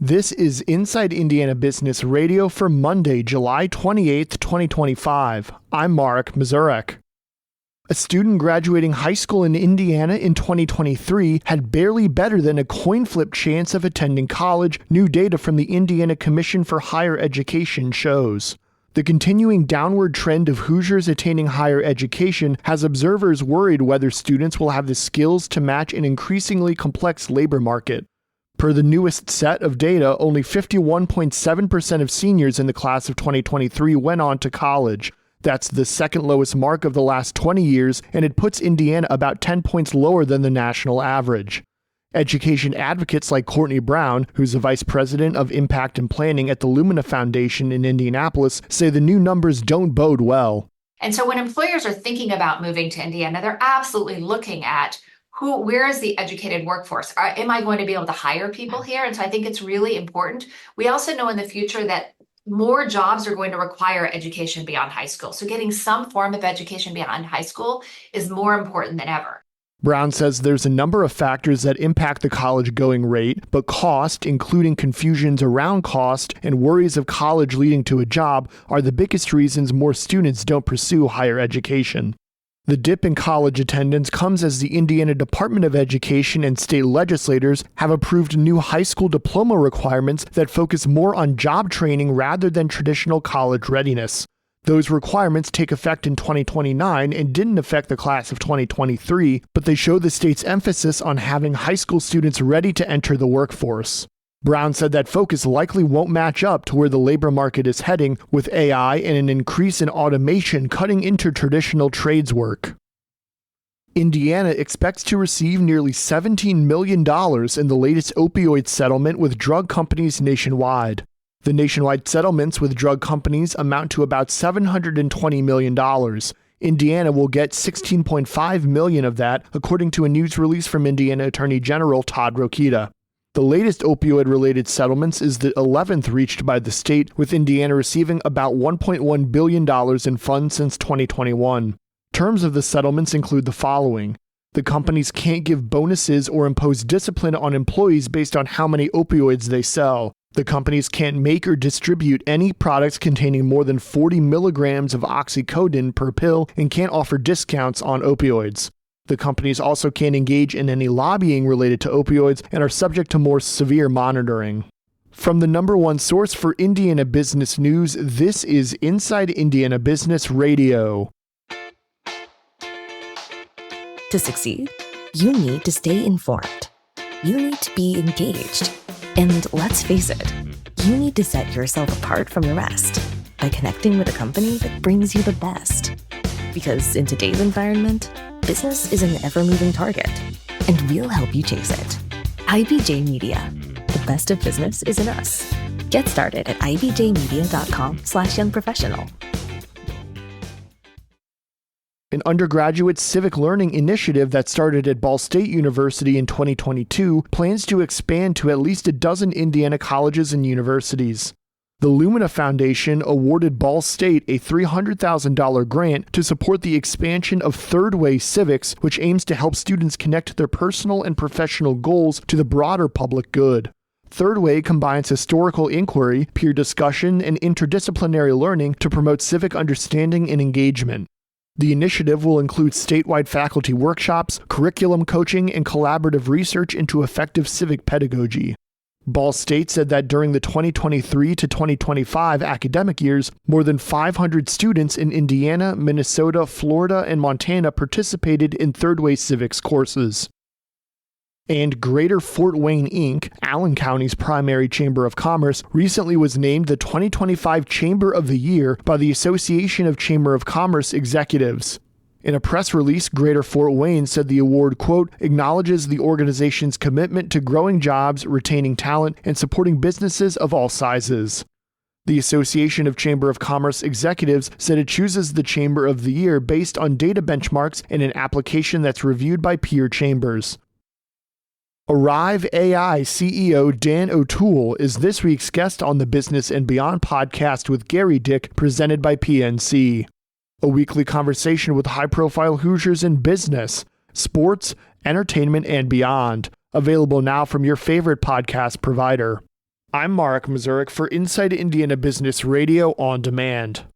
This is Inside Indiana Business Radio for Monday, July 28th, 2025. I'm Marek Mazurek. A student graduating high school in Indiana in 2023 had barely better than a coin flip chance of attending college, new data from the Indiana Commission for Higher Education shows. The continuing downward trend of Hoosiers attaining higher education has observers worried whether students will have the skills to match an increasingly complex labor market. Per the newest set of data, only 51.7% of seniors in the class of 2023 went on to college. That's the second lowest mark of the last 20 years, and it puts Indiana about 10 points lower than the national average. Education advocates like Courtney Brown, who's the vice president of impact and planning at the Lumina Foundation in Indianapolis, say the new numbers don't bode well. And so when employers are thinking about moving to Indiana, they're absolutely looking at where is the educated workforce? Am I going to be able to hire people here? And so I think it's really important. We also know in the future that more jobs are going to require education beyond high school. So getting some form of education beyond high school is more important than ever. Brown says there's a number of factors that impact the college going rate, but cost, including confusions around cost and worries of college leading to a job, are the biggest reasons more students don't pursue higher education. The dip in college attendance comes as the Indiana Department of Education and state legislators have approved new high school diploma requirements that focus more on job training rather than traditional college readiness. Those requirements take effect in 2029 and didn't affect the class of 2023, but they show the state's emphasis on having high school students ready to enter the workforce. Brown said that focus likely won't match up to where the labor market is heading, with AI and an increase in automation cutting into traditional trades work. Indiana expects to receive nearly $17 million in the latest opioid settlement with drug companies nationwide. The nationwide settlements with drug companies amount to about $720 million. Indiana will get $16.5 million of that, according to a news release from Indiana Attorney General Todd Rokita. The latest opioid-related settlements is the 11th reached by the state, with Indiana receiving about $1.1 billion in funds since 2021. Terms of the settlements include the following. The companies can't give bonuses or impose discipline on employees based on how many opioids they sell. The companies can't make or distribute any products containing more than 40 milligrams of oxycodone per pill and can't offer discounts on opioids. The companies also can't engage in any lobbying related to opioids and are subject to more severe monitoring. From the number one source for Indiana business news, this is Inside Indiana Business Radio. To succeed, you need to stay informed. You need to be engaged. And let's face it, you need to set yourself apart from the rest by connecting with a company that brings you the best. Because in today's environment, business is an ever-moving target, and we'll help you chase it. IBJ Media. The best of business is in us. Get started at ibjmedia.com/youngprofessional. An undergraduate civic learning initiative that started at Ball State University in 2022 plans to expand to at least a dozen Indiana colleges and universities. The Lumina Foundation awarded Ball State a $300,000 grant to support the expansion of Third Way Civics, which aims to help students connect their personal and professional goals to the broader public good. Third Way combines historical inquiry, peer discussion, and interdisciplinary learning to promote civic understanding and engagement. The initiative will include statewide faculty workshops, curriculum coaching, and collaborative research into effective civic pedagogy. Ball State said that during the 2023 to 2025 academic years, more than 500 students in Indiana, Minnesota, Florida, and Montana participated in Third Way Civics courses. And Greater Fort Wayne, Inc., Allen County's primary chamber of commerce, recently was named the 2025 Chamber of the Year by the Association of Chamber of Commerce Executives. In a press release, Greater Fort Wayne said the award, quote, acknowledges the organization's commitment to growing jobs, retaining talent, and supporting businesses of all sizes. The Association of Chamber of Commerce Executives said it chooses the Chamber of the Year based on data benchmarks and an application that's reviewed by peer chambers. Arrive AI CEO Dan O'Toole is this week's guest on the Business and Beyond podcast with Gary Dick, presented by PNC. A weekly conversation with high-profile Hoosiers in business, sports, entertainment, and beyond. Available now from your favorite podcast provider. I'm Marek Mazurek for Inside Indiana Business Radio on Demand.